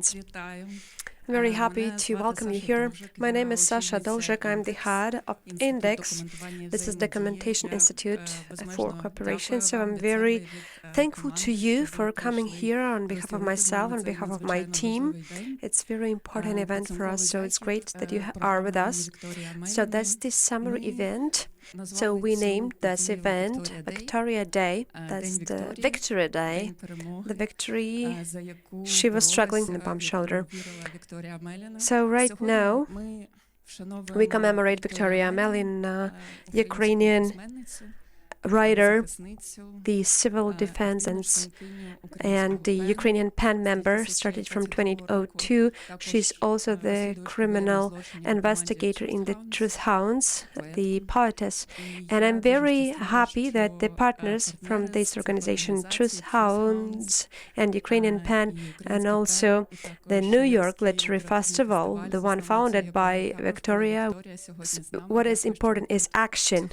events. I'm very happy to welcome you here. My name is Sasha Dolzhik. I'm the head of INDEX. This is Documentation Institute for Cooperation. So I'm very thankful to you for coming here on behalf of myself, on behalf of my team. It's a very important event for us, so it's great that you are with us. So that's the summer event. So we named this event Victoria Day. That's the Victory Day. The victory she was struggling in the bomb shelter. So right now we commemorate Victoria Amelina, Ukrainian writer, the civil defense and the Ukrainian PAN member, started from 2002. She's also the criminal investigator in the Truth Hounds, the poetess. And I'm very happy that the partners from this organization, Truth Hounds and Ukrainian PAN, and also the New York Literary Festival, the one founded by Victoria. What is important is action,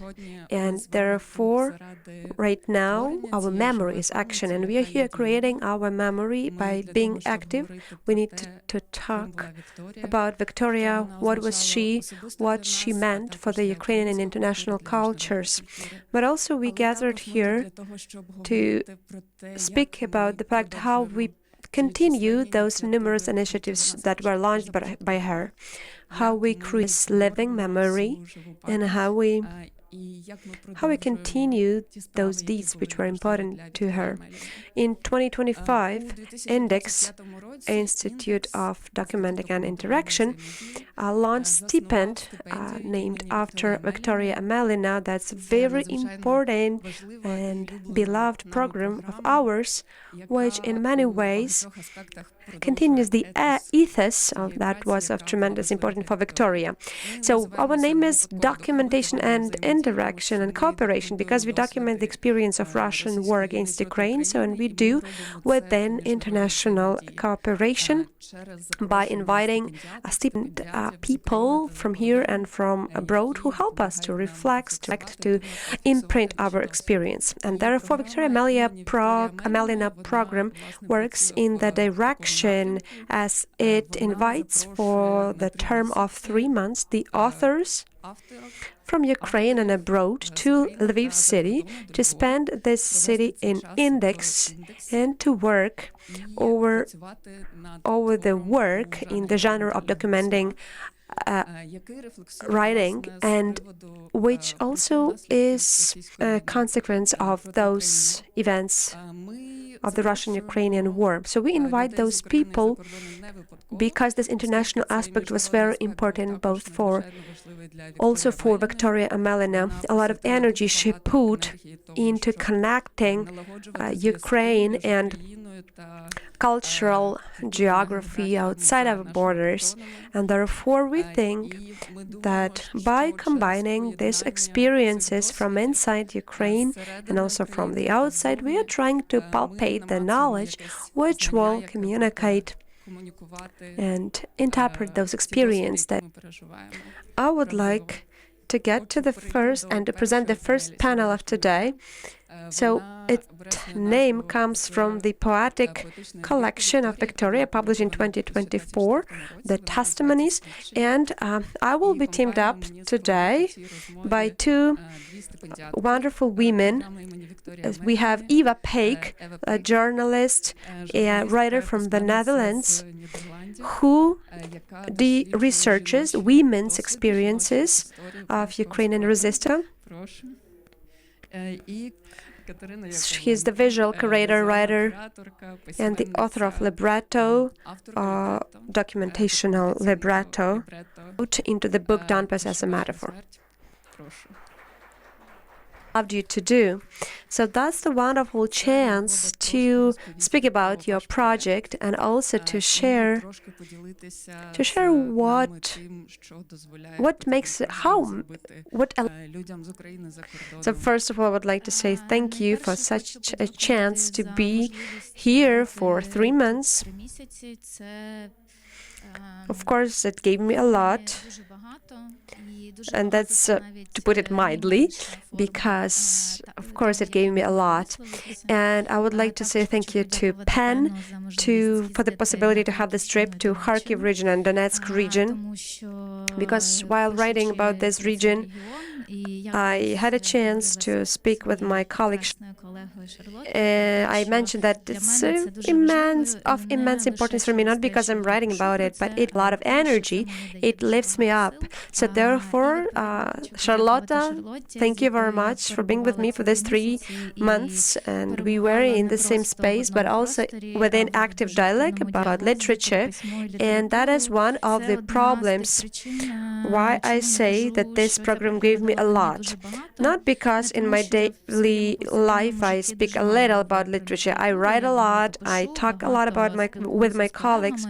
and therefore right now our memory is action, and we are here creating our memory by being active. We need to talk about Victoria, what was she, what she meant for the Ukrainian and international cultures. But also we gathered here to speak about the fact how we continue those numerous initiatives that were launched by her, how we create living memory, and how we continue those deeds which were important to her. In 2025, INDEX, Institute of Documenting and Interaction, launched stipend named after Victoria Amelina. That's a very important and beloved program of ours, which in many ways continues the ethos that was of tremendous importance for Victoria. So our name is Documentation and Interaction and Cooperation because we document the experience of Russian war against Ukraine, and we do within international cooperation by inviting people from here and from abroad who help us to reflect, to imprint our experience. And therefore, Victoria Amelina program works in the direction as it invites for the term of 3 months the authors from Ukraine and abroad to Lviv city to spend this city in INDEX and to work over the work in the genre of documenting writing, and which also is a consequence of those events of the Russian-Ukrainian war. So we invite those people because this international aspect was very important also for Victoria Amelina. A lot of energy she put into connecting Ukraine and cultural geography outside our borders, and therefore we think that by combining these experiences from inside Ukraine and also from the outside, we are trying to palpate the knowledge which will communicate and interpret those experiences. That I would like to get to the first and to present the first panel of today. So its name comes from the poetic collection of Victoria, published in 2024, The Testimonies, and I will be teamed up today by two wonderful women. We have Eva Peik, a journalist, a writer from the Netherlands, who researches women's experiences of Ukrainian resistance. She is the visual curator, writer, and the author of libretto, documentational libretto, into the book Donbass as a Metaphor. Loved you to do. So that's the wonderful chance to speak about your project and also to share what makes what. So first of all, I would like to say thank you for such a chance to be here for 3 months. Of course, it gave me a lot, and that's to put it mildly, because of course it gave me a lot. And I would like to say thank you to PEN for the possibility to have this trip to Kharkiv region and Donetsk region, because while writing about this region, I had a chance to speak with my colleague. I mentioned that it's of immense importance for me, not because I'm writing about it, but it a lot of energy. It lifts me up. So therefore, Charlotta, thank you very much for being with me for these 3 months. And we were in the same space, but also within active dialogue about literature. And that is one of the problems why I say that this program gave me a lot. Not because in my daily life I speak a little about literature. I write a lot, I talk a lot about with my colleagues,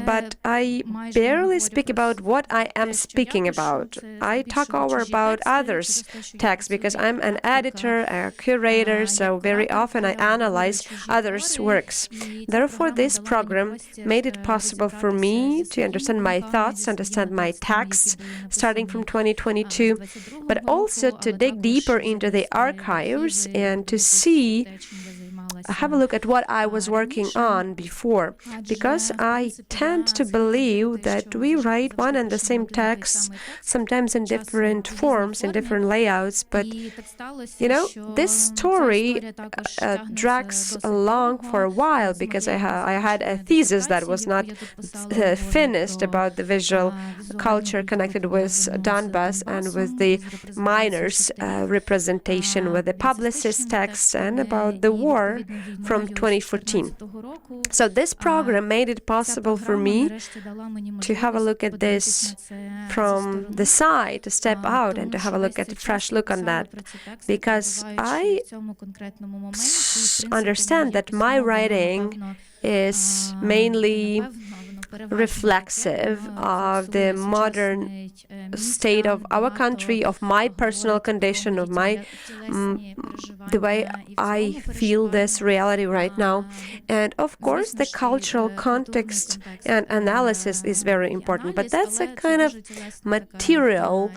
but I barely speak about what I am speaking about. I talk over about others' texts because I'm an editor, a curator, so very often I analyze others' works. Therefore, this program made it possible for me to understand my thoughts, understand my texts, starting from 2022, but also to dig deeper into the archives and to have a look at what I was working on before, because I tend to believe that we write one and the same text, sometimes in different forms, in different layouts, but this story drags along for a while, because I had a thesis that was not finished about the visual culture connected with Donbass and with the miners' representation, with the publicist texts, and about the war from 2014. So this program made it possible for me to have a look at this from the side, to step out and to have a look at a fresh look on that, because I understand that my writing is mainly reflexive of the modern state of our country, of my personal condition, of the way I feel this reality right now. And of course, the cultural context and analysis is very important, but that's a kind of material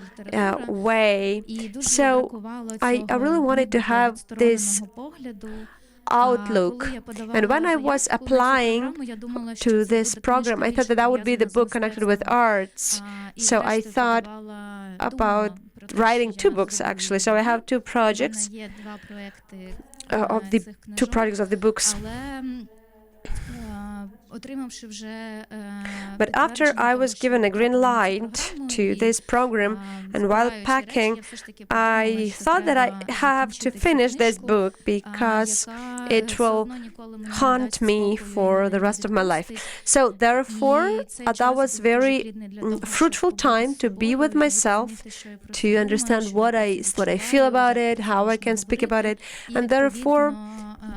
way. So I really wanted to have this outlook. And when I was applying to this program, I thought that would be the book connected with arts. So I thought about writing 2 books, actually. So I have 2 projects of the 2 projects of the books. But after I was given a green light to this program, and while packing, I thought that I have to finish this book because it will haunt me for the rest of my life. So therefore, that was very fruitful time to be with myself, to understand what I feel about it, how I can speak about it, and therefore,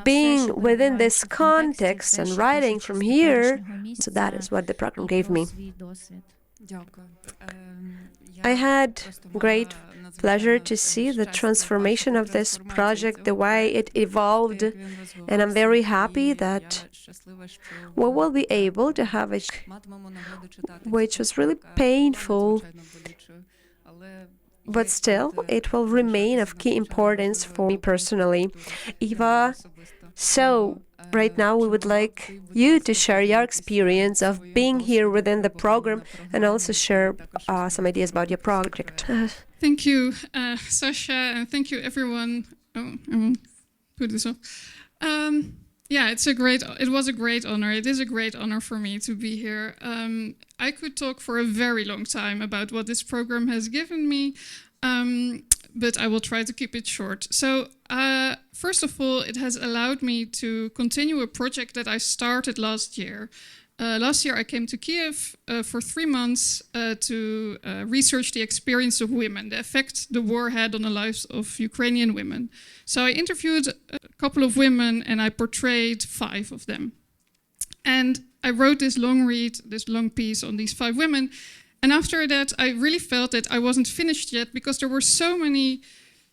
being within this context and writing from here, so that is what the program gave me. I had great pleasure to see the transformation of this project, the way it evolved, and I'm very happy that we will be able to have it, which was really painful, but still, it will remain of key importance for me personally. Eva, so right now we would like you to share your experience of being here within the program and also share some ideas about your project. Thank you, Sasha, and thank you, everyone. Oh, I will put this off. Yeah, it was a great honor. It is a great honor for me to be here. I could talk for a very long time about what this program has given me, but I will try to keep it short. So, first of all, it has allowed me to continue a project that I started last year. Last year, I came to Kiev for 3 months to research the experience of women, the effect the war had on the lives of Ukrainian women. So I interviewed a couple of women and I portrayed 5 of them. And I wrote this long piece on these 5 women. And after that, I really felt that I wasn't finished yet because there were so many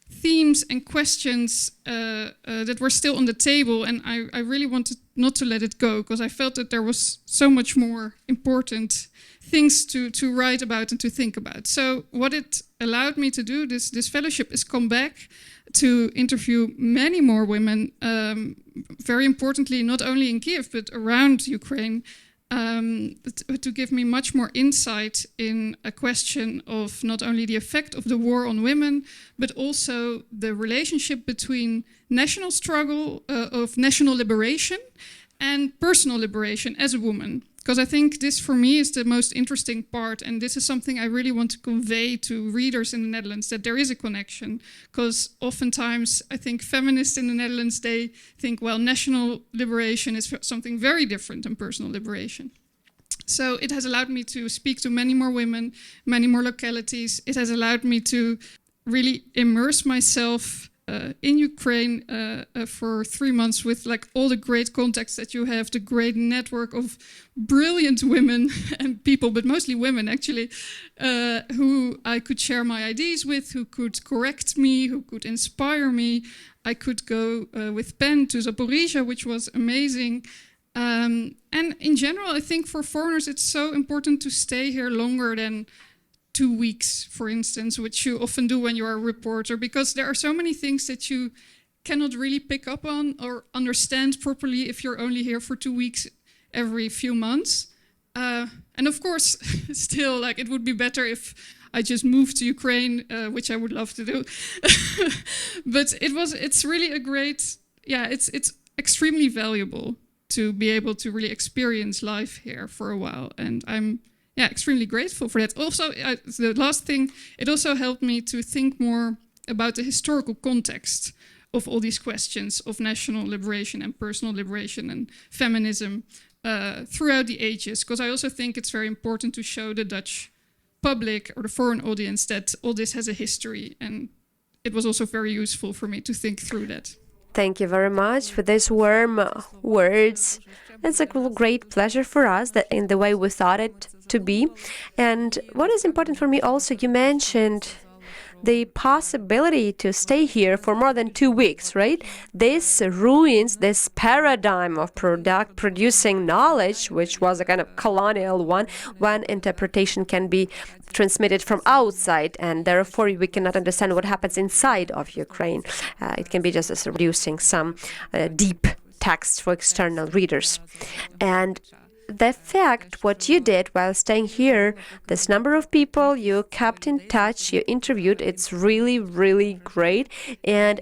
themes and questions that were still on the table, and I really wanted not to let it go, because I felt that there was so much more important things to write about and to think about. So what it allowed me to do, this fellowship, is come back to interview many more women, very importantly, not only in Kiev, but around Ukraine, to give me much more insight in a question of not only the effect of the war on women, but also the relationship between national struggle, of national liberation, and personal liberation as a woman. Because I think this, for me, is the most interesting part, and this is something I really want to convey to readers in the Netherlands, that there is a connection. Because oftentimes, I think feminists in the Netherlands, they think, well, national liberation is something very different than personal liberation. So it has allowed me to speak to many more women, many more localities. It has allowed me to really immerse myself in Ukraine for 3 months with like all the great contacts that you have, the great network of brilliant women and people, but mostly women actually, who I could share my ideas with, who could correct me, who could inspire me. I could go with Ben to Zaporizhia, which was amazing. And in general, I think for foreigners, it's so important to stay here longer than 2 weeks, for instance, which you often do when you're a reporter, because there are so many things that you cannot really pick up on or understand properly if you're only here for 2 weeks every few months. And of course, still, like, it would be better if I just moved to Ukraine, which I would love to do. But it's really a great, it's extremely valuable to be able to really experience life here for a while. And I'm extremely grateful for that. Also, the last thing, it also helped me to think more about the historical context of all these questions of national liberation and personal liberation and feminism throughout the ages. Because I also think it's very important to show the Dutch public or the foreign audience that all this has a history. And it was also very useful for me to think through that. Thank you very much for these warm words. It's a great pleasure for us that in the way we thought it to be. And what is important for me also, you mentioned the possibility to stay here for more than 2 weeks, right? This ruins this paradigm of producing knowledge, which was a kind of colonial one, when interpretation can be transmitted from outside, and therefore we cannot understand what happens inside of Ukraine. It can be just as producing some deep text for external readers. And the fact, what you did while staying here, this number of people you kept in touch, you interviewed, it's really, really great. And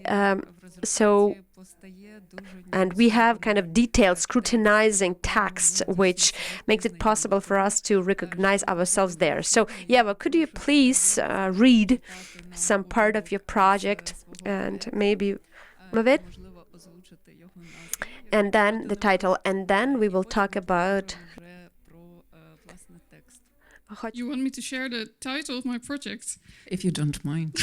and we have kind of detailed scrutinizing text, which makes it possible for us to recognize ourselves there. So, Yeva, could you please read some part of your project and maybe of it? And then the title, and then we will talk about... You want me to share the title of my project? If you don't mind.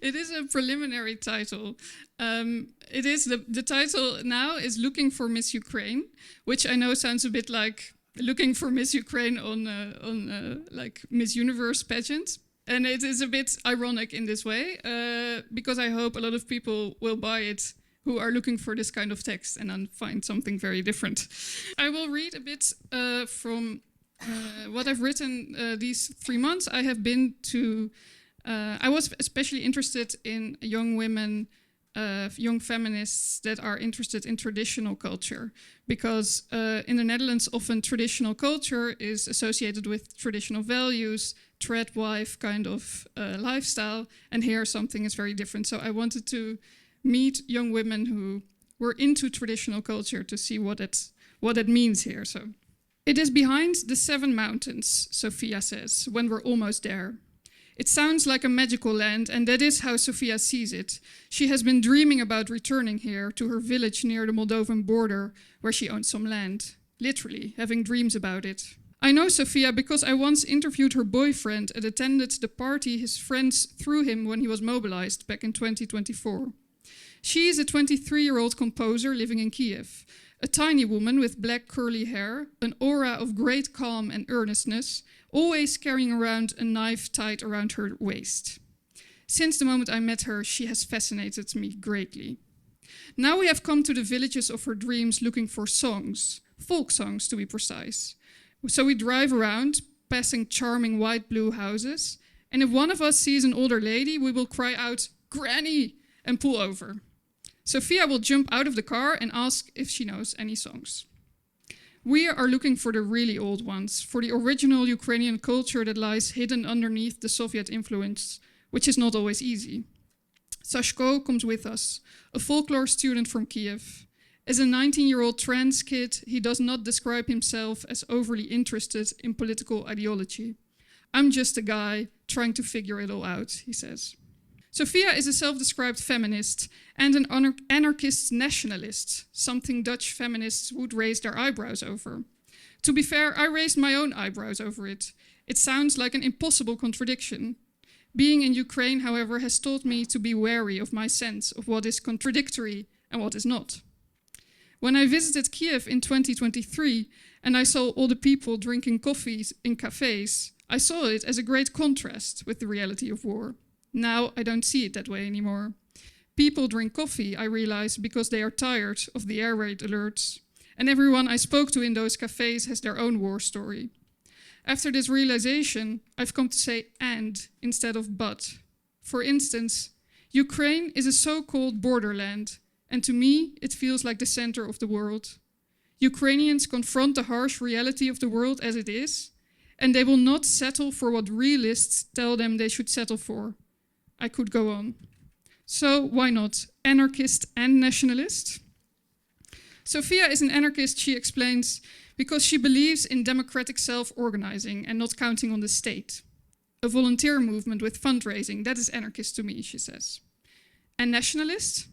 It is a preliminary title. It is the title now is Looking for Miss Ukraine, which I know sounds a bit like looking for Miss Ukraine on like Miss Universe pageant. And it is a bit ironic in this way, because I hope a lot of people will buy it who are looking for this kind of text and then find something very different. I will read a bit from what I've written these 3 months. I have been to... I was especially interested in young women, young feminists that are interested in traditional culture, because in the Netherlands often traditional culture is associated with traditional values, tradwife kind of lifestyle, and here something is very different. So I wanted to meet young women who were into traditional culture to see what it means here. So it is behind the 7 mountains, Sophia says, when we're almost there. It sounds like a magical land, and that is how Sophia sees it. She has been dreaming about returning here to her village near the Moldovan border, where she owns some land. Literally, having dreams about it. I know Sophia because I once interviewed her boyfriend and attended the party his friends threw him when he was mobilized back in 2024. She is a 23-year-old composer living in Kiev, a tiny woman with black curly hair, an aura of great calm and earnestness, always carrying around a knife tied around her waist. Since the moment I met her, she has fascinated me greatly. Now we have come to the villages of her dreams looking for songs, folk songs to be precise. So we drive around, passing charming white-blue houses, and if one of us sees an older lady, we will cry out, "Granny!" and pull over. Sophia will jump out of the car and ask if she knows any songs. We are looking for the really old ones, for the original Ukrainian culture that lies hidden underneath the Soviet influence, which is not always easy. Sashko comes with us, a folklore student from Kiev. As a 19-year-old trans kid, he does not describe himself as overly interested in political ideology. "I'm just a guy trying to figure it all out," he says. Sophia is a self-described feminist and an anarchist nationalist, something Dutch feminists would raise their eyebrows over. To be fair, I raised my own eyebrows over it. It sounds like an impossible contradiction. Being in Ukraine, however, has taught me to be wary of my sense of what is contradictory and what is not. When I visited Kiev in 2023 and I saw all the people drinking coffees in cafes, I saw it as a great contrast with the reality of war. Now I don't see it that way anymore. People drink coffee, I realize, because they are tired of the air raid alerts. And everyone I spoke to in those cafes has their own war story. After this realization, I've come to say "and" instead of "but." For instance, Ukraine is a so-called borderland, and to me, it feels like the center of the world. Ukrainians confront the harsh reality of the world as it is, and they will not settle for what realists tell them they should settle for. I could go on. So why not anarchist and nationalist? Sophia is an anarchist, she explains, because she believes in democratic self-organizing and not counting on the state. A volunteer movement with fundraising, that is anarchist to me, she says. And nationalist?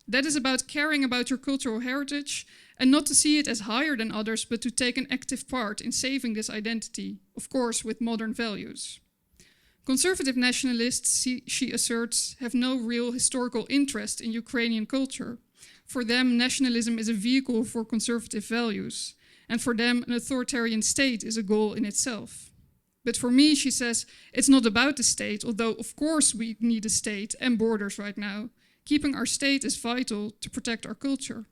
That is about caring about your cultural heritage and not to see it as higher than others, but to take an active part in saving this identity, of course with modern values. Conservative nationalists, she asserts, have no real historical interest in Ukrainian culture. For them, nationalism is a vehicle for conservative values, and for them, an authoritarian state is a goal in itself. But for me, she says, it's not about the state, although of course we need a state and borders right now. Keeping our state is vital to protect our culture.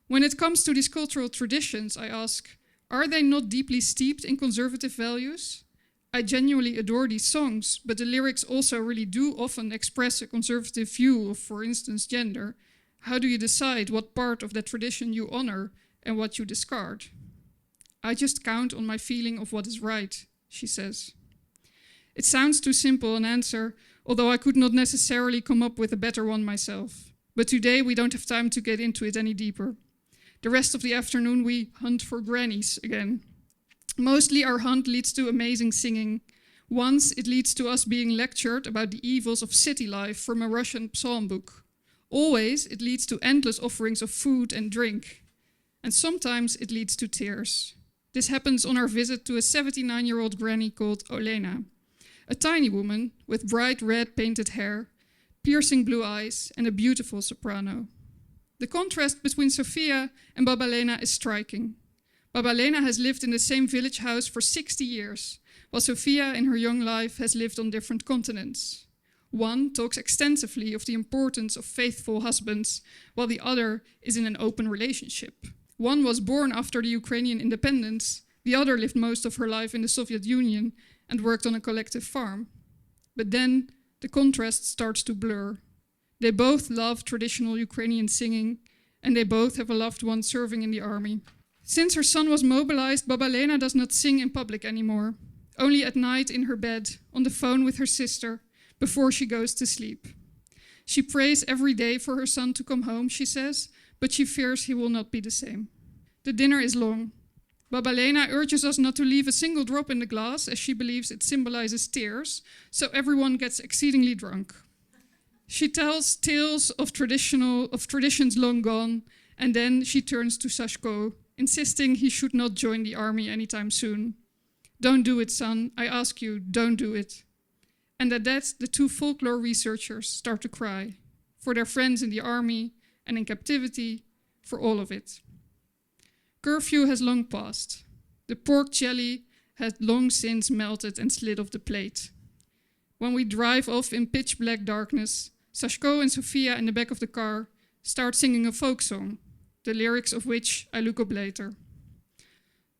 When it comes to these cultural traditions, I ask, are they not deeply steeped in conservative values? I genuinely adore these songs, but the lyrics also really do often express a conservative view of, for instance, gender. How do you decide what part of that tradition you honor and what you discard? I just count on my feeling of what is right, she says. It sounds too simple an answer, although I could not necessarily come up with a better one myself. But today we don't have time to get into it any deeper. The rest of the afternoon we hunt for grannies again. Mostly our hunt leads to amazing singing. Once it leads to us being lectured about the evils of city life from a Russian psalm book. Always it leads to endless offerings of food and drink. And sometimes it leads to tears. This happens on our visit to a 79-year-old granny called Olena. A tiny woman with bright red painted hair, piercing blue eyes, and a beautiful soprano. The contrast between Sophia and Baba Lena is striking. Baba Lena has lived in the same village house for 60 years, while Sophia in her young life has lived on different continents. One talks extensively of the importance of faithful husbands, while the other is in an open relationship. One was born after the Ukrainian independence, the other lived most of her life in the Soviet Union and worked on a collective farm. But then the contrast starts to blur. They both love traditional Ukrainian singing, and they both have a loved one serving in the army. Since her son was mobilized, Baba Lena does not sing in public anymore, only at night in her bed, on the phone with her sister, before she goes to sleep. She prays every day for her son to come home, she says, but she fears he will not be the same. The dinner is long. Baba Lena urges us not to leave a single drop in the glass, as she believes it symbolizes tears, so everyone gets exceedingly drunk. She tells tales of traditions long gone, and then she turns to Sashko, insisting he should not join the army anytime soon. Don't do it, son. I ask you, don't do it. And at that, the two folklore researchers start to cry, for their friends in the army and in captivity, for all of it. Curfew has long passed. The pork jelly had long since melted and slid off the plate. When we drive off in pitch black darkness, Sashko and Sophia in the back of the car start singing a folk song, the lyrics of which I look up later.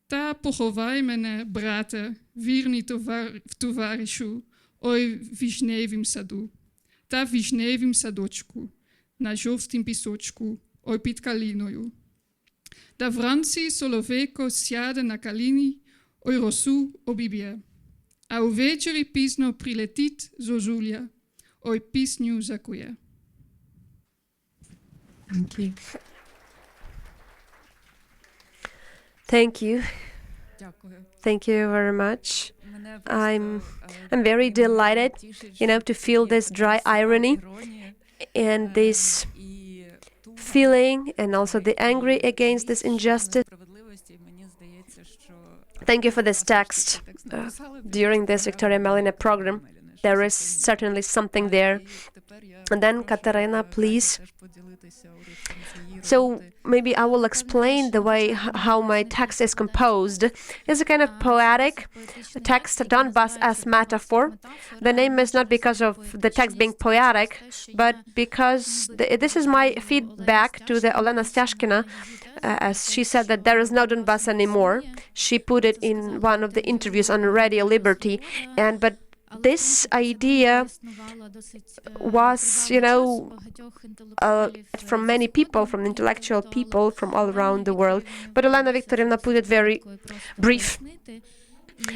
Ta pochovaj mene, brate, virni tovarishu, oj višnevim sadu. Ta višnevim sadočku, na žovstim pisočku, oj pit kalinoju. Da Vranci soloveko sjade na kalini, oj rosu obibje. A u večeri pisno priletit zožulja, oj pisnju zakuje. Thank you. Thank you. Thank you very much. I'm very delighted, to feel this dry irony and this feeling and also the angry against this injustice. Thank you for this text. During this Victoria Melina program, there is certainly something there. And then, Katarina, please. So maybe I will explain the way how my text is composed. It's a kind of poetic text, Donbas as metaphor. The name is not because of the text being poetic, but because this is my feedback to the Olena Styashkina, as she said that there is no Donbas anymore. She put it in one of the interviews on Radio Liberty, but this idea was, from many people, from intellectual people from all around the world. But Olena Viktorievna put it very brief.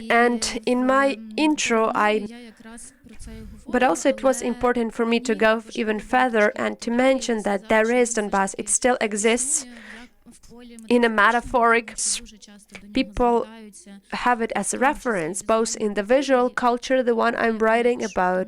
And in my intro, but also it was important for me to go even further and to mention that there is Donbas. It still exists in a metaphoric. People have it as a reference, both in the visual culture, the one I'm writing about.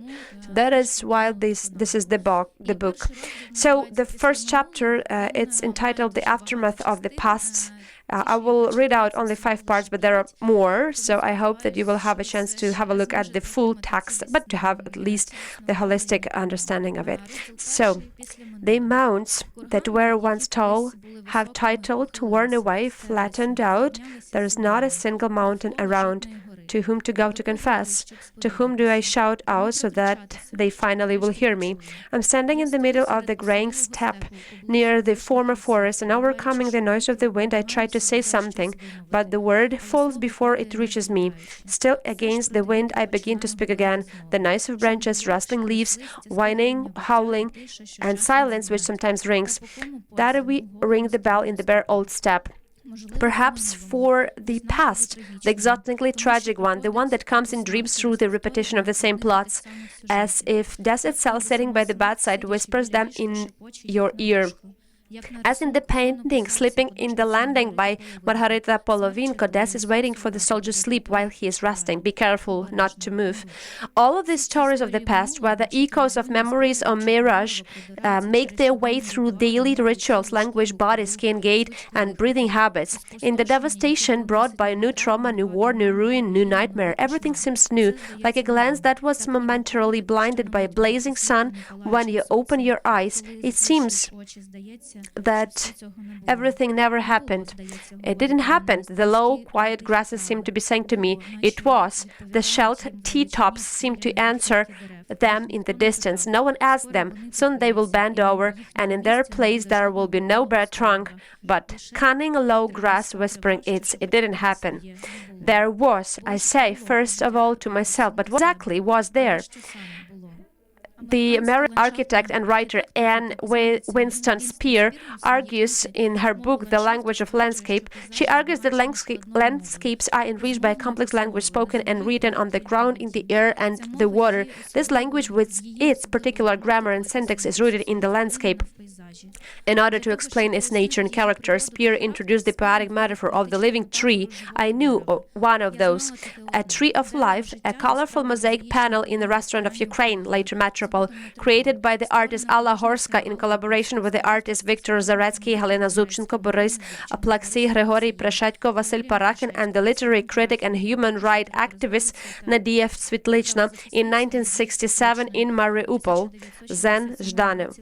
That is why this is the book. So the first chapter, it's entitled "The Aftermath of the Past." I will read out only 5 parts, but there are more, so I hope that you will have a chance to have a look at the full text, but to have at least the holistic understanding of it. So, the mounds that were once tall have titled, worn away, flattened out. There is not a single mountain around. To whom to go to confess? To whom do I shout out so that they finally will hear me? I'm standing in the middle of the graying steppe near the former forest, and overcoming the noise of the wind, I try to say something, but the word falls before it reaches me. Still against the wind, I begin to speak again. The noise of branches, rustling leaves, whining, howling, and silence which sometimes rings. That we ring the bell in the bare old steppe. Perhaps for the past, the exotically tragic one, the one that comes in dreams through the repetition of the same plots, as if death itself sitting by the bedside whispers them in your ear. As in the painting Sleeping in the Landing by Margarita Polovinko, death is waiting for the soldier's sleep while he is resting. Be careful not to move. All of these stories of the past, whether echoes of memories or mirage, make their way through daily rituals, language, body, skin, gait, and breathing habits. In the devastation brought by new trauma, new war, new ruin, new nightmare, everything seems new, like a glance that was momentarily blinded by a blazing sun. When you open your eyes, it seems that everything never happened. It didn't happen. The low, quiet grasses seemed to be saying to me, it was. The shelled T-tops seemed to answer them in the distance. No one asked them. Soon they will bend over, and in their place there will be no bare trunk, but cunning low grass whispering it didn't happen. There was, I say, first of all to myself, but what exactly was there? The American architect and writer Anne Winston Spear argues in her book The Language of Landscape. She argues that landscapes are enriched by a complex language spoken and written on the ground, in the air, and the water. This language, with its particular grammar and syntax, is rooted in the landscape. In order to explain its nature and character, Spear introduced the poetic metaphor of the living tree. I knew one of those. A tree of life, a colorful mosaic panel in the restaurant of Ukraine, later Metropole, created by the artist Alla Horska in collaboration with the artists Viktor Zaretsky, Helena Zubchenko, Boris Aplaksy, Grigory Preshatko, Vasil Parakin, and the literary critic and human rights activist Nadia Svitlichna in 1967 in Mariupol, then Zhdanev.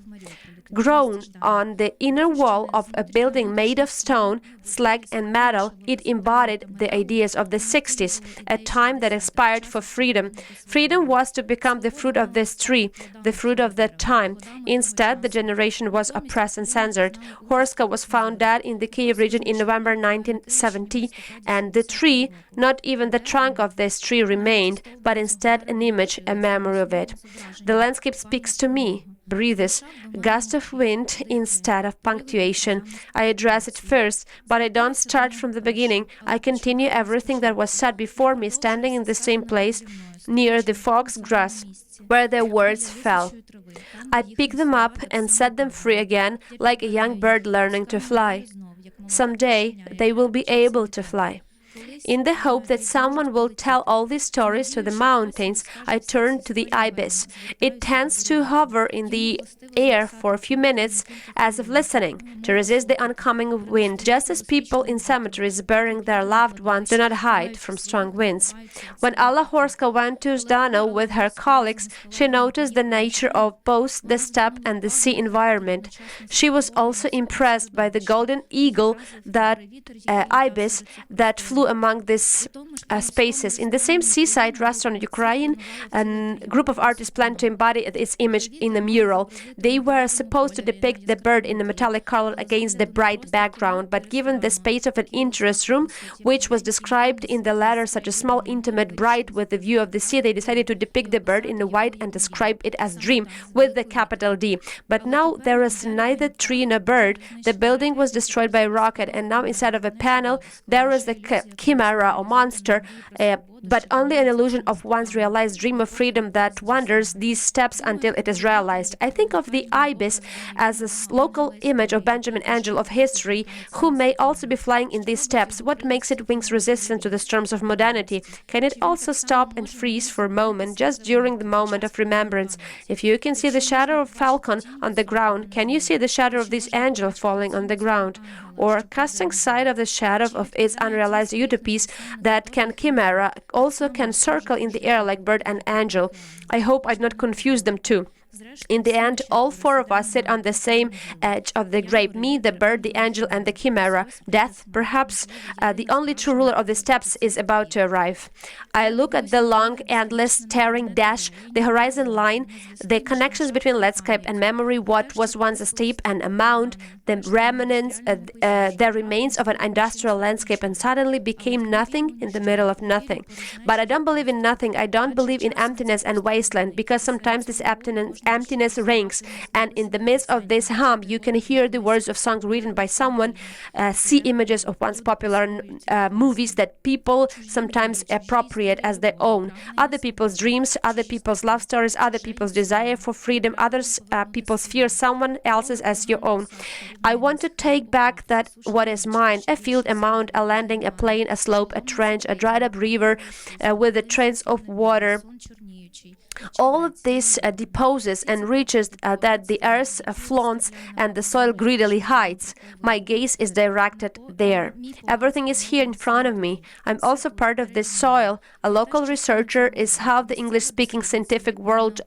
grown on the inner wall of a building made of stone, slag, and metal, it embodied the ideas of the 60s, a time that aspired for freedom. Freedom was to become the fruit of this tree, the fruit of that time. Instead, the generation was oppressed and censored. Horska was found dead in the Kiev region in November 1970, and the tree, not even the trunk of this tree remained, but instead an image, a memory of it. The landscape speaks to me, breathes, a gust of wind instead of punctuation. I address it first, but I don't start from the beginning. I continue everything that was said before me, standing in the same place, near the fox grass, where their words fell. I pick them up and set them free again, like a young bird learning to fly. Someday they will be able to fly. In the hope that someone will tell all these stories to the mountains, I turn to the ibis. It tends to hover in the air for a few minutes as if listening, to resist the oncoming wind, just as people in cemeteries burying their loved ones do not hide from strong winds. When Alla Horska went to Zdano with her colleagues, she noticed the nature of both the steppe and the sea environment. She was also impressed by the golden eagle, that ibis, that flew among these spaces. In the same seaside restaurant, Ukraine, a group of artists planned to embody its image in a mural. They were supposed to depict the bird in a metallic color against the bright background, but given the space of an interest room, which was described in the letter such a small, intimate, bright with the view of the sea, they decided to depict the bird in the white and describe it as dream with the capital D. But now there is neither tree nor bird. The building was destroyed by a rocket, and now instead of a panel, there is a chimera or monster, but only an illusion of one's realized dream of freedom that wanders these steps until it is realized. I think of the ibis as a local image of Benjamin Angel of history, who may also be flying in these steps. What makes it wings resistant to the storms of modernity? Can it also stop and freeze for a moment, just during the moment of remembrance? If you can see the shadow of falcon on the ground, can you see the shadow of this angel falling on the ground? Or casting sight of the shadow of its unrealized utopies that can chimera also can circle in the air like bird and angel. I hope I do not confuse them too. In the end, all four of us sit on the same edge of the grave, me, the bird, the angel, and the chimera. Death, perhaps, the only true ruler of the steppes, is about to arrive. I look at the long, endless, staring dash, the horizon line, the connections between landscape and memory, what was once a steppe and a mound, the remains of an industrial landscape, and suddenly became nothing in the middle of nothing. But I don't believe in nothing. I don't believe in emptiness and wasteland, because sometimes this emptiness rings, and in the midst of this hum you can hear the words of songs written by someone, see images of once popular movies that people sometimes appropriate as their own, other people's dreams, other people's love stories, other people's desire for freedom, others people's fear, someone else's as your own. I want to take back that what is mine, a field, a mound, a landing, a plain, a slope, a trench, a dried up river with the trains of water. All of this deposes and reaches that the earth flaunts and the soil greedily hides. My gaze is directed there. Everything is here in front of me. I'm also part of this soil. A local researcher is how the English-speaking scientific world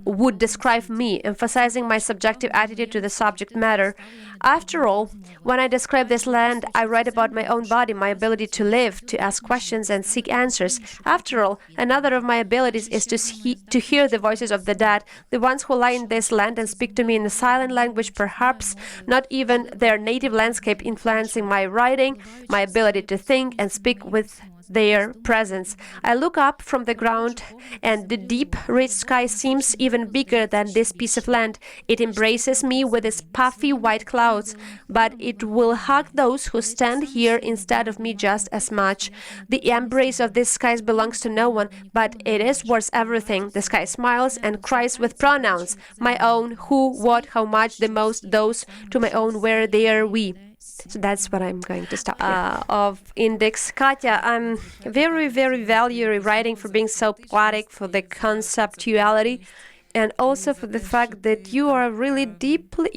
would describe me, emphasizing my subjective attitude to the subject matter. After all, when I describe this land, I write about my own body, my ability to live, to ask questions and seek answers. After all, another of my abilities is to hear the voices of the dead, the ones who lie in this land and speak to me in a silent language, perhaps not even their native landscape influencing my writing, my ability to think and speak with their presence. I look up from the ground, and the deep, rich sky seems even bigger than this piece of land. It embraces me with its puffy white clouds, but it will hug those who stand here instead of me just as much. The embrace of this sky belongs to no one, but it is worth everything. The sky smiles and cries with pronouns: my own, who, what, how much, the most, those, to my own, where, there, we. So that's what I'm going to stop here. Of Index. Katya, I'm very, very value your writing for being so poetic, for the conceptuality, and also for the fact that you are really deeply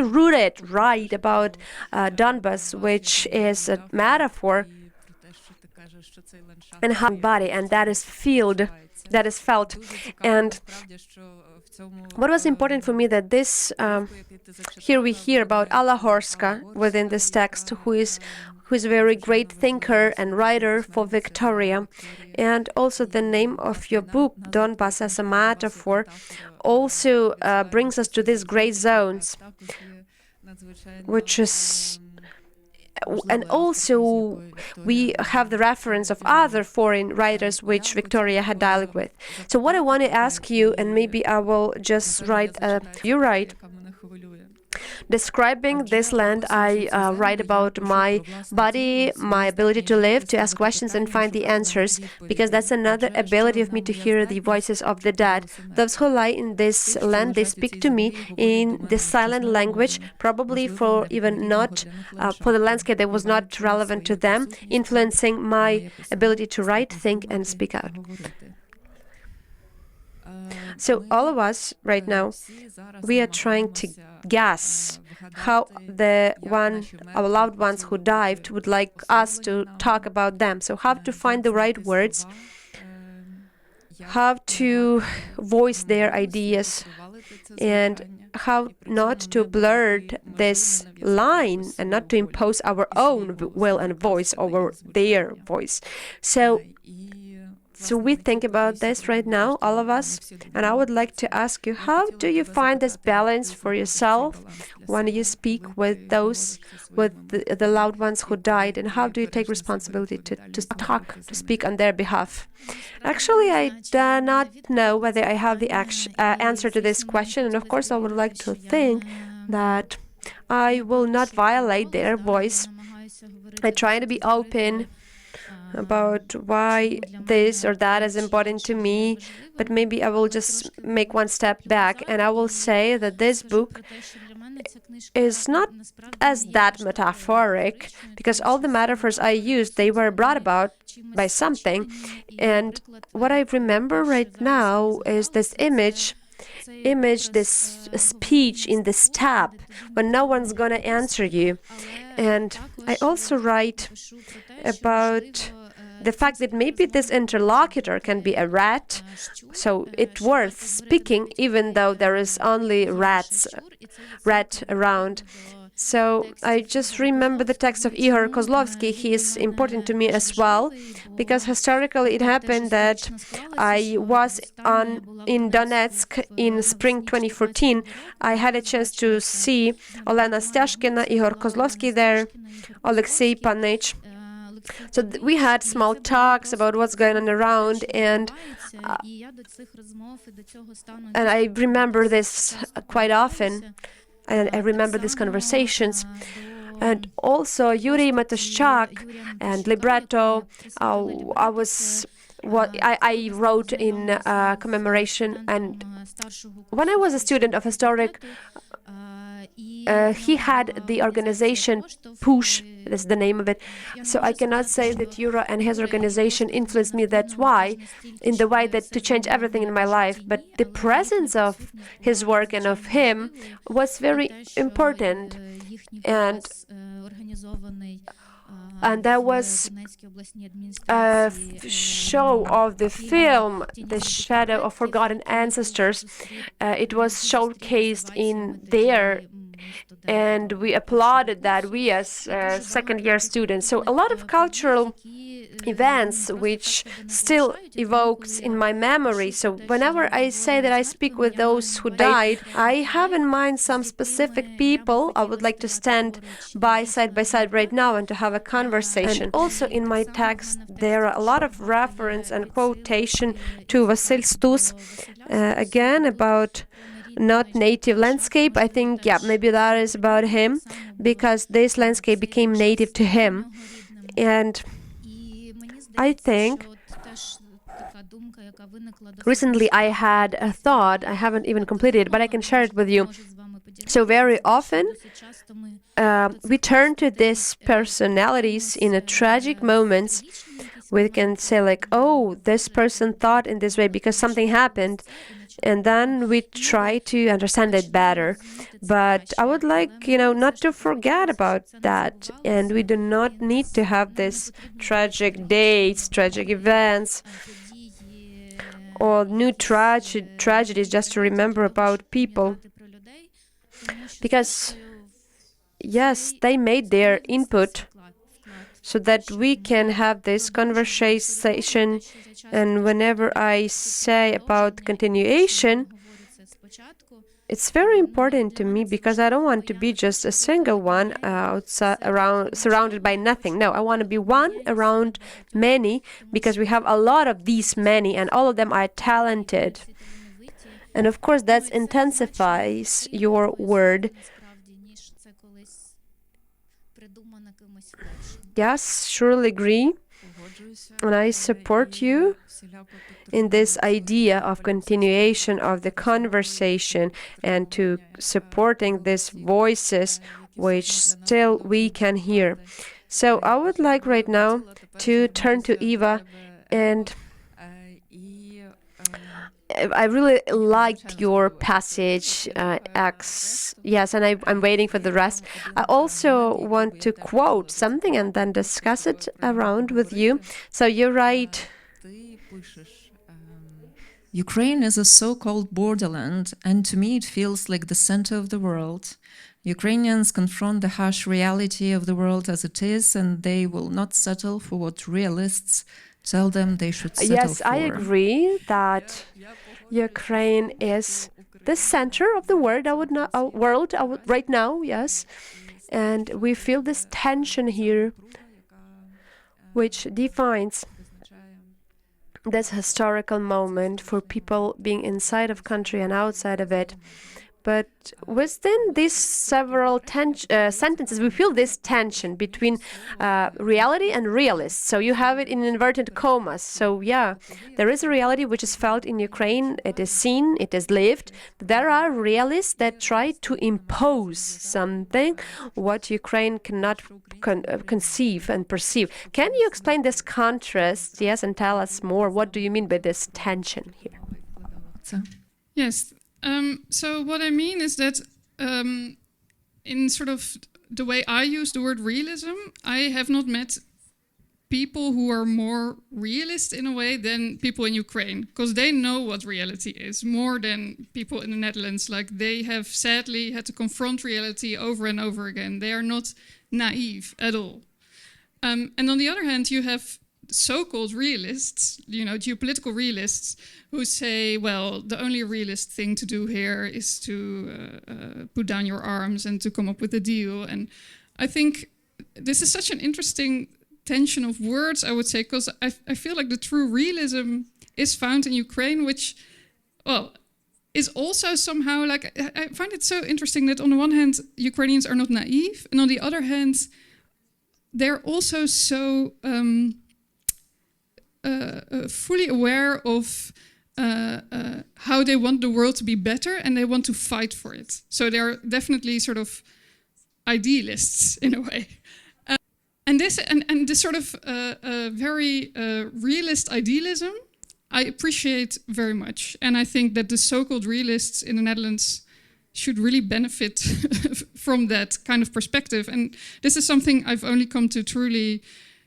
rooted, right, about Donbas, which is a metaphor and how body, and that is felt. And what was important for me that this here we hear about Alla Horska within this text, who is a very great thinker and writer for Victoria. And also the name of your book, Donbas as a Metaphor, also brings us to these gray zones, which is... And also, we have the reference of other foreign writers which Victoria had dialogue with. So what I want to ask you, and maybe I will just write, you write, describing this land, I write about my body, my ability to live, to ask questions and find the answers, because that's another ability of me to hear the voices of the dead. Those who lie in this land, they speak to me in the silent language, probably for even not, for the landscape that was not relevant to them, influencing my ability to write, think, and speak out. So all of us right now, we are trying to guess how our loved ones who died would like us to talk about them. So how to find the right words, how to voice their ideas, and how not to blur this line and not to impose our own will and voice over their voice. So we think about this right now, all of us, and I would like to ask you, how do you find this balance for yourself when you speak with those, with the loved ones who died, and how do you take responsibility to talk, to speak on their behalf? Actually, I do not know whether I have the answer to this question, and of course I would like to think that I will not violate their voice. I try to be open about why this or that is important to me, but maybe I will just make one step back and I will say that this book is not as that metaphoric, because all the metaphors I used, they were brought about by something. And what I remember right now is this image, this speech in the steppe when no one's gonna answer you. And I also write about the fact that maybe this interlocutor can be a rat, so it's worth speaking even though there is only rat around. So I just remember the text of Ihor Kozlovsky. He is important to me as well, because historically it happened that I was in Donetsk in spring 2014. I had a chance to see Olena Styashkina, Ihor Kozlovsky there, Alexei Panich. So we had small talks about what's going on around, and I remember this quite often. And I remember these conversations. And also Yuri Matushchak and Libretto, I wrote in commemoration. And when I was a student of historic, he had the organization Push, that's the name of it. So I cannot say that Yura and his organization influenced me, that's why, in the way that to change everything in my life. But the presence of his work and of him was very important. And there was a show of the film, The Shadow of Forgotten Ancestors. It was showcased in there, and we applauded that, we as second-year students. So a lot of cultural events which still evokes in my memory. So whenever I say that I speak with those who died, I have in mind some specific people I would like to stand side by side right now and to have a conversation. And also in my text there are a lot of reference and quotation to Vasil Stus, again about not native landscape. I think, yeah, maybe that is about him, because this landscape became native to him. And I think recently I had a thought, I haven't even completed it, but I can share it with you. So very often we turn to these personalities in a tragic moments. We can say like, oh, this person thought in this way because something happened. and then we try to understand it better. But I would like, not to forget about that. And we do not need to have these tragic dates, tragic events, or new tragedies just to remember about people. Because, yes, they made their input so that we can have this conversation. And whenever I say about continuation, it's very important to me because I don't want to be just a single one surrounded by nothing. No, I want to be one around many because we have a lot of these many and all of them are talented. And of course, that intensifies your word. Yes, surely agree. And I support you in this idea of continuation of the conversation and to supporting these voices which still we can hear. So I would like right now to turn to Eva, and I really liked your passage, Acts. Yes, and I'm waiting for the rest. I also want to quote something and then discuss it around with you. So you're right. Ukraine is a so-called borderland, and to me it feels like the center of the world. Ukrainians confront the harsh reality of the world as it is, and they will not settle for what realists tell them they should settle for. Yes, I agree that Ukraine is the center of the world. Right now, yes, and we feel this tension here, which defines this historical moment for people being inside of country and outside of it. But within these several sentences, we feel this tension between reality and realists. So you have it in inverted commas. So yeah, there is a reality which is felt in Ukraine. It is seen, it is lived. There are realists that try to impose something what Ukraine cannot conceive and perceive. Can you explain this contrast, yes, and tell us more? What do you mean by this tension here? Yes. So what I mean is that in sort of the way I use the word realism, I have not met people who are more realist in a way than people in Ukraine, because they know what reality is more than people in the Netherlands. Like, they have sadly had to confront reality over and over again. They are not naive at all. And on the other hand, you have so-called realists, geopolitical realists, who say, well, the only realist thing to do here is to put down your arms and to come up with a deal. And I think this is such an interesting tension of words, I would say, because I feel like the true realism is found in Ukraine, which, well, is also somehow like, I find it so interesting that on the one hand, Ukrainians are not naive, and on the other hand, they're also so fully aware of how they want the world to be better, and they want to fight for it. So they're definitely sort of idealists in a way. And this sort of very realist idealism, I appreciate very much. And I think that the so-called realists in the Netherlands should really benefit from that kind of perspective. And this is something I've only come to truly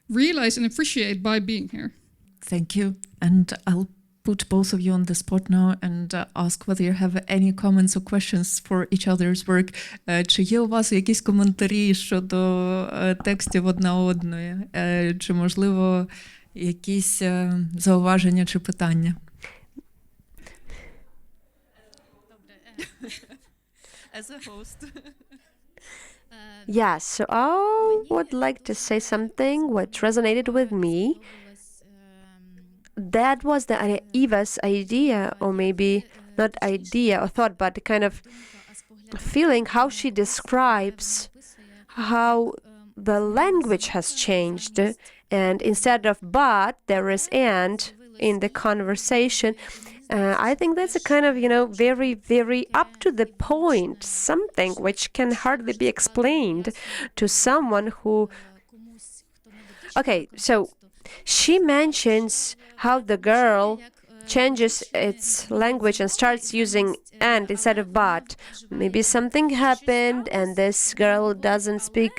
realize and appreciate by being here. Thank you. And I'll put both of you on the spot now and ask whether you have any comments or questions for each other's work. Чи є у вас якісь коментарі щодо текстів одна одної? Чи, можливо, якісь зауваження чи питання? As a host. Yes, so I would like to say something what resonated with me. That was Eva's idea, or maybe not idea or thought, but the kind of feeling how she describes how the language has changed. And instead of but, there is and in the conversation. I think that's a kind of, very, very up to the point, something which can hardly be explained to someone who... Okay, so she mentions how the girl changes its language and starts using and instead of but. Maybe something happened and this girl doesn't speak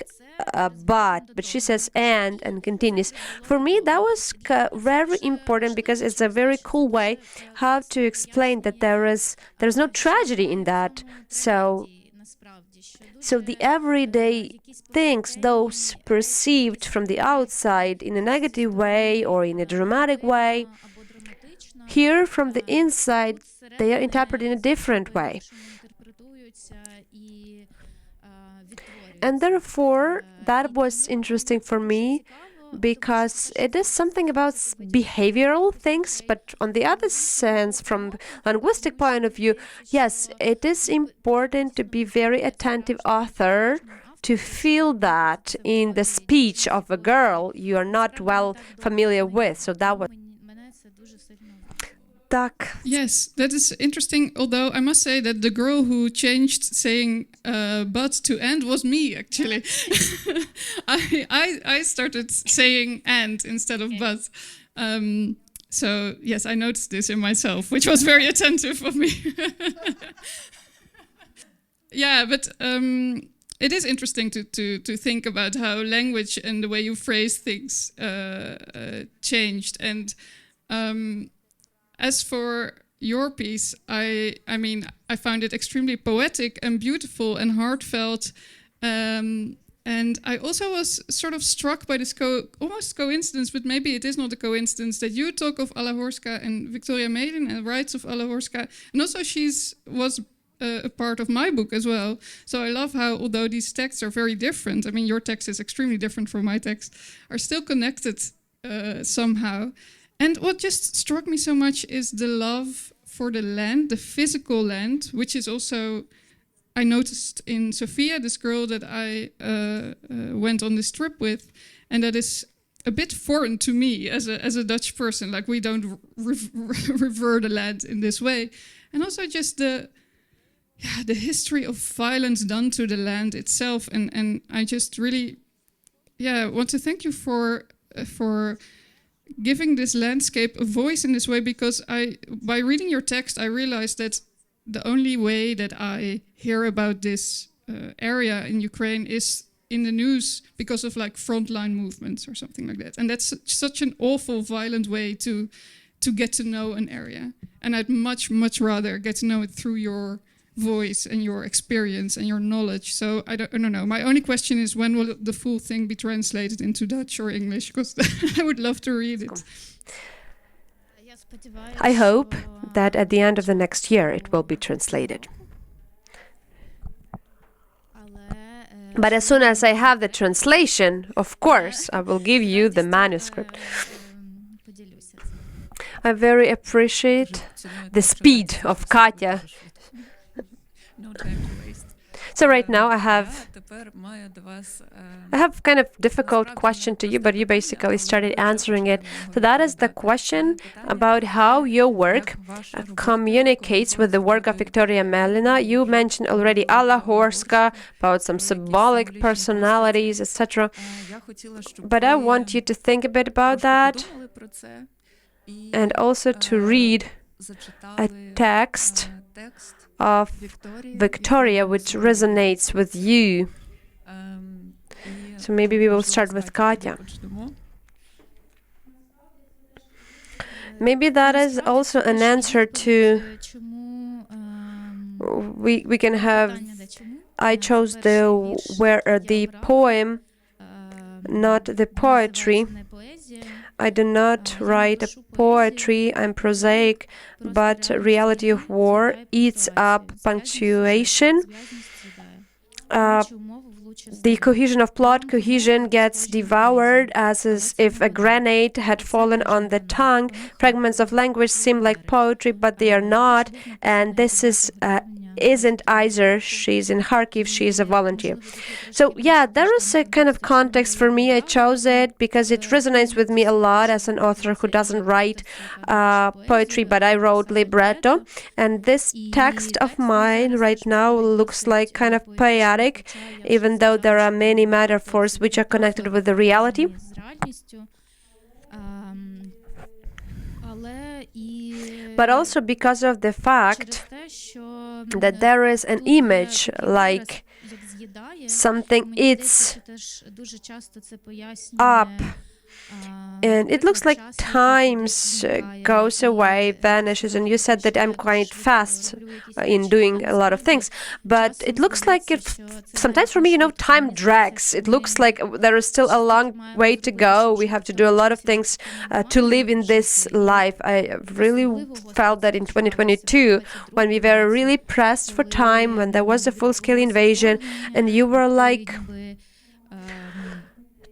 but she says and continues. For me, that was very important because it's a very cool way how to explain that there's no tragedy in that. So the everyday things, those perceived from the outside in a negative way or in a dramatic way, here from the inside, they are interpreted in a different way. And therefore, that was interesting for me because it is something about behavioral things, but on the other sense, from linguistic point of view, yes, it is important to be very attentive author to feel that in the speech of a girl you are not well familiar with. So that was Yes, that is interesting. Although I must say that the girl who changed saying but to and was me, actually. I started saying and instead of but. So yes, I noticed this in myself, which was very attentive of me. Yeah, but it is interesting to think about how language and the way you phrase things changed. And as for your piece, I mean, I found it extremely poetic and beautiful and heartfelt. And I also was sort of struck by this almost coincidence, but maybe it is not a coincidence, that you talk of Alla Horska and Victoria Maiden and rights of Alla Horska. And also was a part of my book as well. So I love how, although these texts are very different, I mean, your text is extremely different from my text, are still connected somehow. And what just struck me so much is the love for the land, the physical land, which is also, I noticed in Sophia, this girl that I went on this trip with, and that is a bit foreign to me as a Dutch person. Like, we don't revere the land in this way. And also just the history of violence done to the land itself. And I just really, want to thank you for giving this landscape a voice in this way, because by reading your text, I realized that the only way that I hear about this area in Ukraine is in the news because of like frontline movements or something like that. And that's such an awful, violent way to get to know an area. And I'd much, much rather get to know it through your voice and your experience and your knowledge. So I don't know. My only question is, when will the full thing be translated into Dutch or English? Because I would love to read it. I hope that at the end of the next year it will be translated. But as soon as I have the translation, of course, I will give you the manuscript. I very appreciate the speed of Katya. No time to waste. So right now I have kind of difficult question to you, but you basically started answering it. So that is the question about how your work communicates with the work of Victoria Melina. You mentioned already Alla Horska, about some symbolic personalities, etc. But I want you to think a bit about that, and also to read a text of Victoria which resonates with you. So maybe we will start with Katya. Maybe that is also an answer to we can have I chose the poem, not the poetry. I do not write poetry, I'm prosaic, but reality of war eats up punctuation. The cohesion of plot, cohesion gets devoured as if a grenade had fallen on the tongue. Fragments of language seem like poetry, but they are not, and this isn't either. She's in Kharkiv, she is a volunteer. So yeah, there is a kind of context for me. I chose it because it resonates with me a lot as an author who doesn't write poetry, but I wrote libretto. And this text of mine right now looks like kind of poetic, even though there are many metaphors which are connected with the reality. but also because of the fact that there is an image like something eats up, and it looks like times goes away, vanishes, and you said that I'm quite fast in doing a lot of things, but it looks like sometimes for me, time drags. It looks like there is still a long way to go. We have to do a lot of things to live in this life. I really felt that in 2022, when we were really pressed for time, when there was a full-scale invasion, and you were like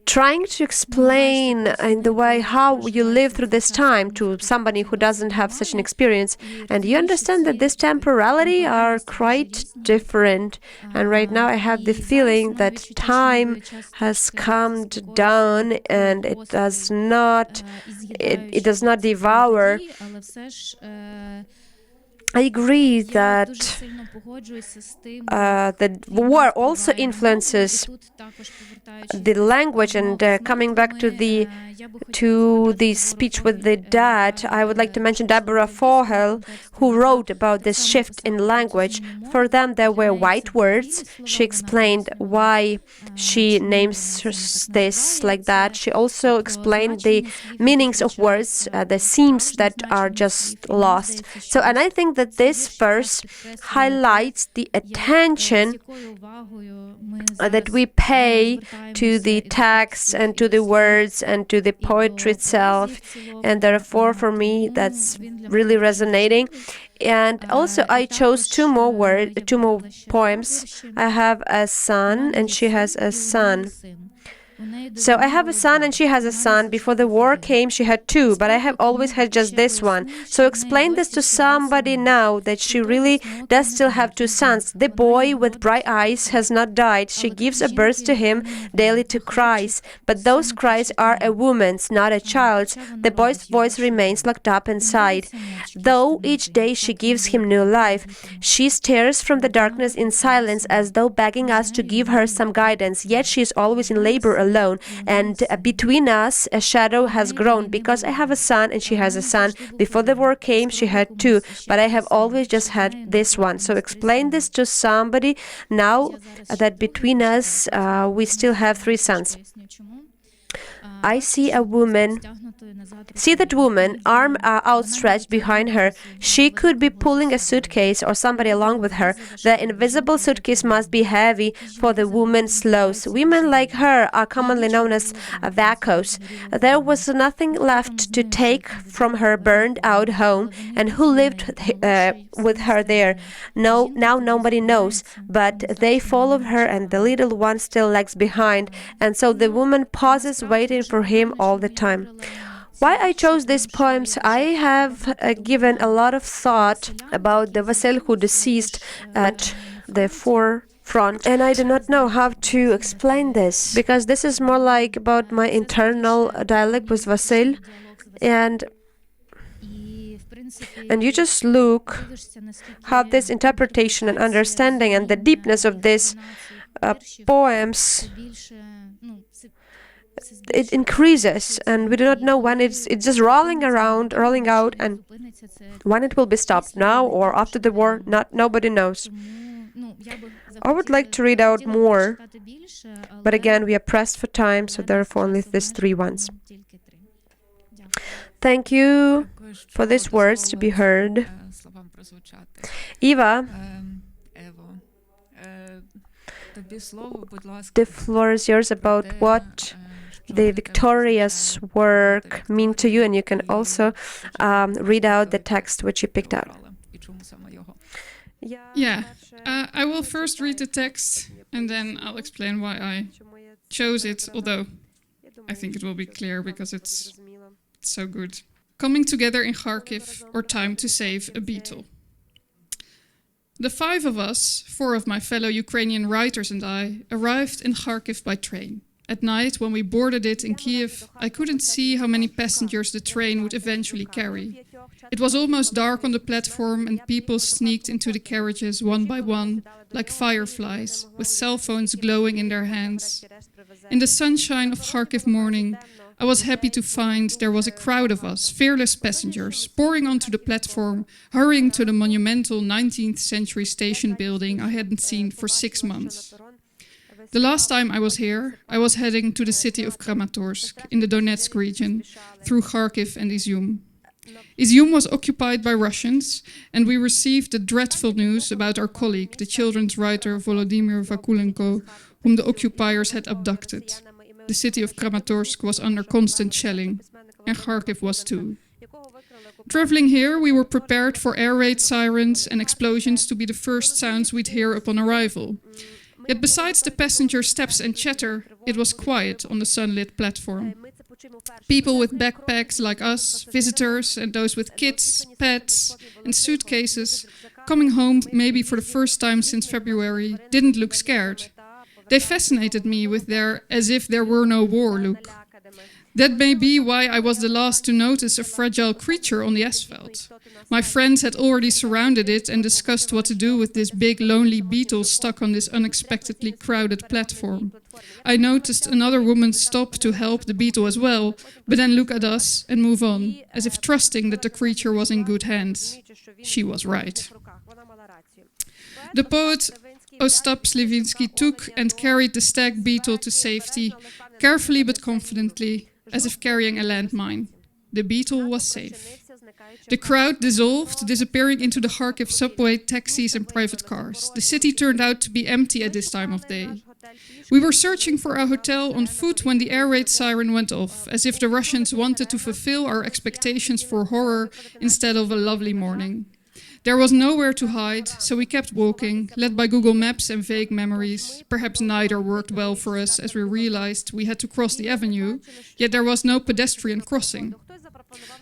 trying to explain in the way how you live through this time to somebody who doesn't have such an experience, and you understand that this temporality are quite different. And right now I have the feeling that time has calmed down and it does not devour. I agree that the war also influences the language, and coming back to the speech with the dad, I would like to mention Deborah Forhel, who wrote about this shift in language. For them, there were white words. She explained why she names this like that. She also explained the meanings of words, the seams that are just lost. And I think that this verse highlights the attention that we pay to the text and to the words and to the poetry itself, and therefore for me that's really resonating. And also I chose two more poems. I have a son and she has a son. So I have a son and she has a son. Before the war came, she had two, but I have always had just this one. So explain this to somebody now, that she really does still have two sons. The boy with bright eyes has not died. She gives a birth to him daily to cries, but those cries are a woman's, not a child's. The boy's voice remains locked up inside. Though each day she gives him new life, she stares from the darkness in silence as though begging us to give her some guidance, yet she is always in labor alone. And between us a shadow has grown, because I have a son and she has a son. Before the war came, she had two, but I have always just had this one. So explain this to somebody now, that between us we still have three sons. I see that woman, arm outstretched behind her. She could be pulling a suitcase or somebody along with her. The invisible suitcase must be heavy, for the woman slows. Women like her are commonly known as vacos. There was nothing left to take from her burned out home, and who lived with her there? Now nobody knows, but they followed her, and the little one still lags behind, and so the woman pauses, waiting for him all the time. Why I chose these poems? I have given a lot of thought about the Vasil who deceased at the forefront, and I do not know how to explain this, because this is more like about my internal dialogue with Vasil, and you just look how this interpretation and understanding and the deepness of these poems, it increases, and we do not know when it's just rolling out, and when it will be stopped, now or after the war, nobody knows. I would like to read out more, but again, we are pressed for time, so therefore only these three ones. Thank you for these words to be heard. Eva, the floor is yours about what the victorious work mean to you, and you can also read out the text which you picked out. Yeah, I will first read the text and then I'll explain why I chose it, although I think it will be clear because it's so good. Coming together in Kharkiv, or time to save a beetle. The five of us, four of my fellow Ukrainian writers and I, arrived in Kharkiv by train. At night, when we boarded it in Kiev, I couldn't see how many passengers the train would eventually carry. It was almost dark on the platform, and people sneaked into the carriages one by one, like fireflies, with cell phones glowing in their hands. In the sunshine of Kharkiv morning, I was happy to find there was a crowd of us, fearless passengers, pouring onto the platform, hurrying to the monumental 19th century station building I hadn't seen for 6 months. The last time I was here, I was heading to the city of Kramatorsk in the Donetsk region, through Kharkiv and Izium. Izium was occupied by Russians, and we received the dreadful news about our colleague, the children's writer Volodymyr Vakulenko, whom the occupiers had abducted. The city of Kramatorsk was under constant shelling, and Kharkiv was too. Traveling here, we were prepared for air raid sirens and explosions to be the first sounds we'd hear upon arrival. Yet besides the passenger steps and chatter, it was quiet on the sunlit platform. People with backpacks like us, visitors and those with kids, pets and suitcases, coming home maybe for the first time since February, didn't look scared. They fascinated me with their as if there were no war look. That may be why I was the last to notice a fragile creature on the asphalt. My friends had already surrounded it and discussed what to do with this big lonely beetle stuck on this unexpectedly crowded platform. I noticed another woman stop to help the beetle as well, but then look at us and move on, as if trusting that the creature was in good hands. She was right. The poet Ostap Slivinsky took and carried the stag beetle to safety, carefully but confidently, as if carrying a landmine. The beetle was safe. The crowd dissolved, disappearing into the Kharkiv subway, taxis and private cars. The city turned out to be empty at this time of day. We were searching for a hotel on foot when the air raid siren went off, as if the Russians wanted to fulfill our expectations for horror instead of a lovely morning. There was nowhere to hide, so we kept walking, led by Google Maps and vague memories. Perhaps neither worked well for us, as we realized we had to cross the avenue, yet there was no pedestrian crossing.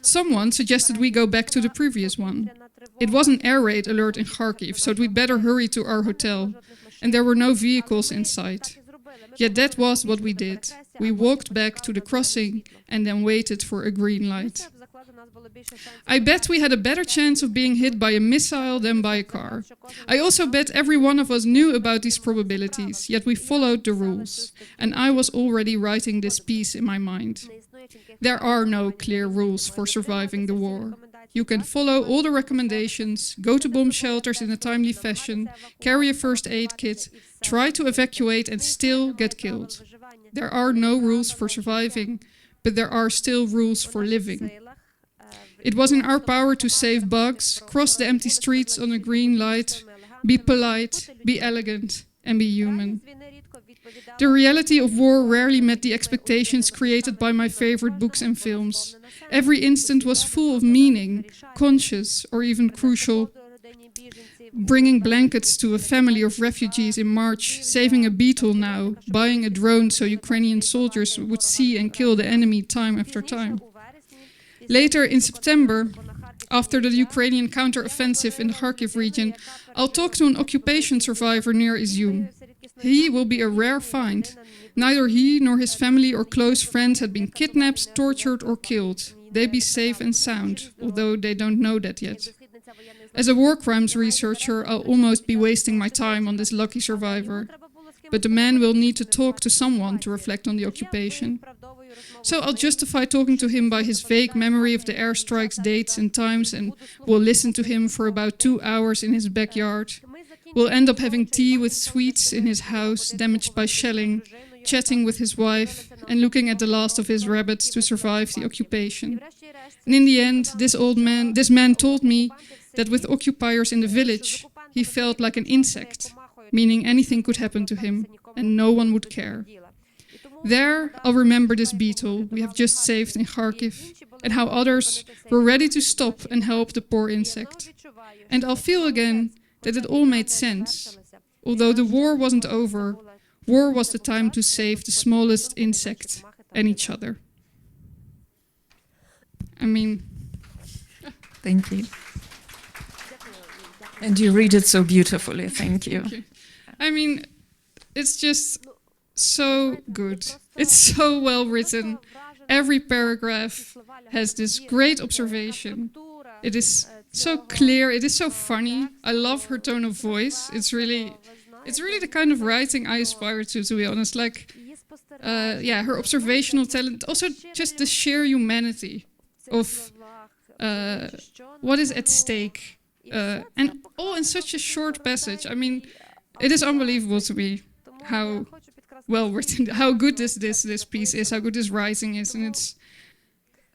Someone suggested we go back to the previous one. It was an air raid alert in Kharkiv, so we'd better hurry to our hotel, and there were no vehicles in sight. Yet that was what we did. We walked back to the crossing and then waited for a green light. I bet we had a better chance of being hit by a missile than by a car. I also bet every one of us knew about these probabilities, yet we followed the rules. And I was already writing this piece in my mind. There are no clear rules for surviving the war. You can follow all the recommendations, go to bomb shelters in a timely fashion, carry a first aid kit, try to evacuate and still get killed. There are no rules for surviving, but there are still rules for living. It was in our power to save bugs, cross the empty streets on a green light, be polite, be elegant, and be human. The reality of war rarely met the expectations created by my favorite books and films. Every instant was full of meaning, conscious or even crucial. Bringing blankets to a family of refugees in March, saving a beetle now, buying a drone so Ukrainian soldiers would see and kill the enemy time after time. Later in September, after the Ukrainian counter-offensive in the Kharkiv region, I'll talk to an occupation survivor near Izium. He will be a rare find. Neither he nor his family or close friends had been kidnapped, tortured or killed. They be safe and sound, although they don't know that yet. As a war crimes researcher, I'll almost be wasting my time on this lucky survivor. But the man will need to talk to someone to reflect on the occupation. So I'll justify talking to him by his vague memory of the airstrikes, dates and times, and we'll listen to him for about 2 hours in his backyard. We'll end up having tea with sweets in his house, damaged by shelling, chatting with his wife, and looking at the last of his rabbits to survive the occupation. And in the end, this man told me that with occupiers in the village, he felt like an insect, meaning anything could happen to him, and no one would care. There, I'll remember this beetle we have just saved in Kharkiv, and how others were ready to stop and help the poor insect. And I'll feel again that it all made sense. Although the war wasn't over, war was the time to save the smallest insect and each other. I mean... Thank you. And you read it so beautifully, thank you. Thank you. I mean, it's just so good. It's so well written. Every paragraph has this great observation. It is so clear, it is so funny. I love her tone of voice. It's really the kind of writing I aspire to be honest. Like, her observational talent, also just the sheer humanity of what is at stake, and all in such a short passage. I mean, it is unbelievable to me how well written, how good this piece is, how good this writing is, and it's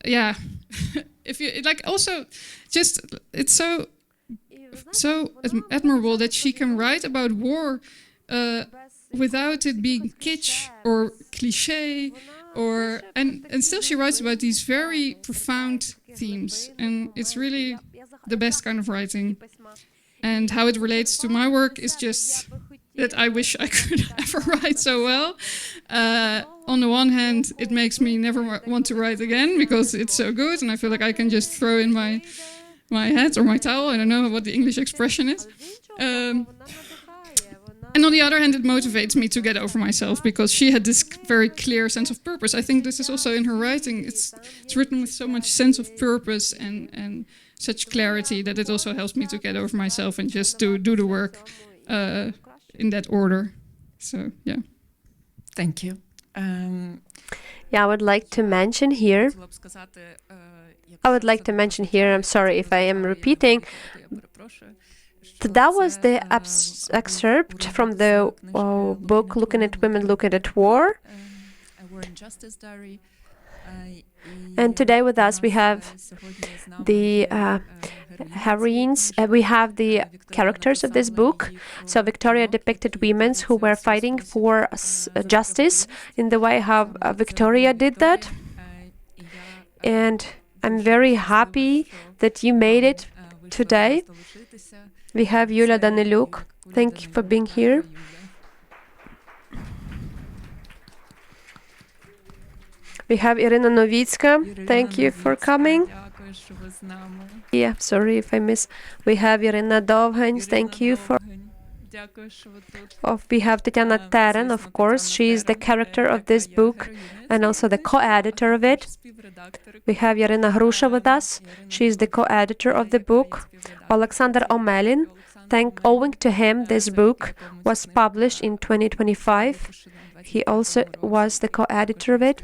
if you like, also just it's so admirable that she can write about war without it being kitsch or cliche, and still she writes about these very profound themes, and it's really the best kind of writing. And how it relates to my work is just that I wish I could ever write so well. On the one hand, it makes me never want to write again because it's so good, and I feel like I can just throw in my hat or my towel. I don't know what the English expression is. And on the other hand, it motivates me to get over myself because she had this very clear sense of purpose. I think this is also in her writing. It's written with so much sense of purpose and such clarity that it also helps me to get over myself and just to do the work in that order. So, yeah. Thank you. I would like to mention here, I'm sorry if I am repeating, that was the excerpt from the book Looking at Women, Looking at War. And today with us we have the heroines, we have the characters of this book. So Victoria depicted women who were fighting for justice in the way how Victoria did that. And I'm very happy that you made it today. We have Yulia Daniluk. Thank you for being here. We have Irina Novitska. Thank you for coming. Yeah, sorry if I miss. We have Irina Dovhans. Thank you for. We have Tatiana Teren, of course. She is the character of this book and also the co-editor of it. We have Yarina Hrusha with us. She is the co-editor of the book. Alexander Omelin. Owing to him, this book was published in 2025. He also was the co-editor of it.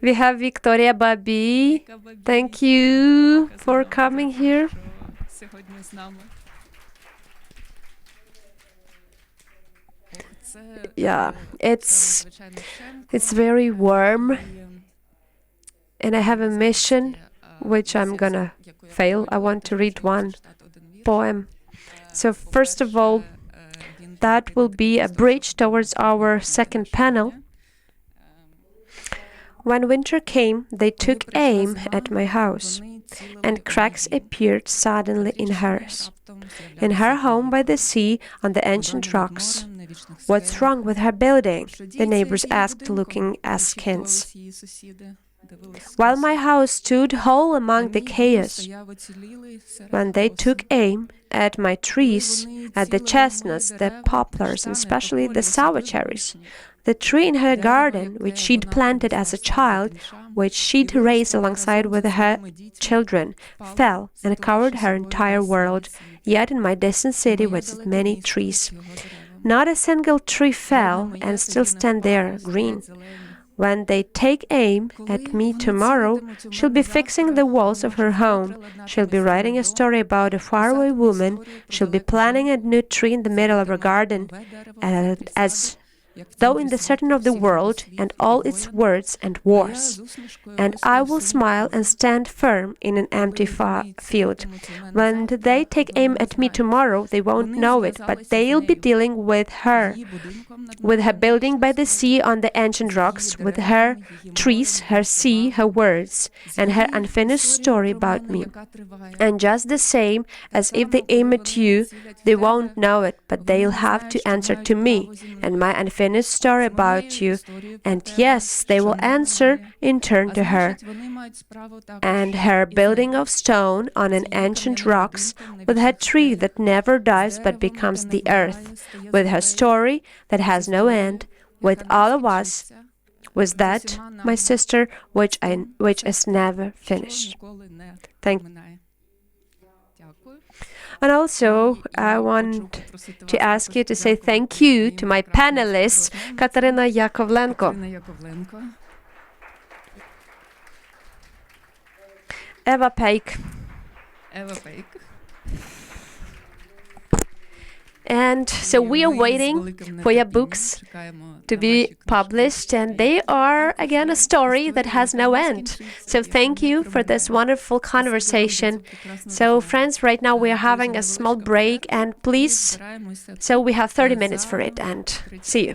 We have Victoria Babi. Thank you for coming here. Yeah, it's very warm, and I have a mission which I'm gonna fail. I want to read one poem. So first of all, that will be a bridge towards our second panel. When winter came, they took aim at my house, and cracks appeared suddenly in hers. In her home by the sea, on the ancient rocks. What's wrong with her building? The neighbors asked, looking askance. While my house stood whole among the chaos, when they took aim at my trees, at the chestnuts, the poplars, and especially the sour cherries, the tree in her garden, which she'd planted as a child, which she'd raised alongside with her children, fell and covered her entire world, yet in my distant city with many trees. Not a single tree fell and still stand there, green. When they take aim at me tomorrow, she'll be fixing the walls of her home. She'll be writing a story about a faraway woman. She'll be planting a new tree in the middle of her garden, as though in the center of the world and all its words and wars. And I will smile and stand firm in an empty field. When they take aim at me tomorrow, they won't know it, but they'll be dealing with her building by the sea on the ancient rocks, with her trees, her sea, her words, and her unfinished story about me. And just the same as if they aim at you, they won't know it, but they'll have to answer to me and my unfinished story about you, and yes, they will answer in turn to her. And her building of stone on an ancient rocks, with her tree that never dies but becomes the earth, with her story that has no end, with all of us, with that, my sister, which is never finished. Thank you. And also, I want to ask you to say thank you to my panelists, Katarina Yakovlenko, Eva Peik, and so we are waiting for your books to be published, and they are again a story that has no end. So thank you for this wonderful conversation. So friends, right now we are having a small break, and please, so we have 30 minutes for it, and see you.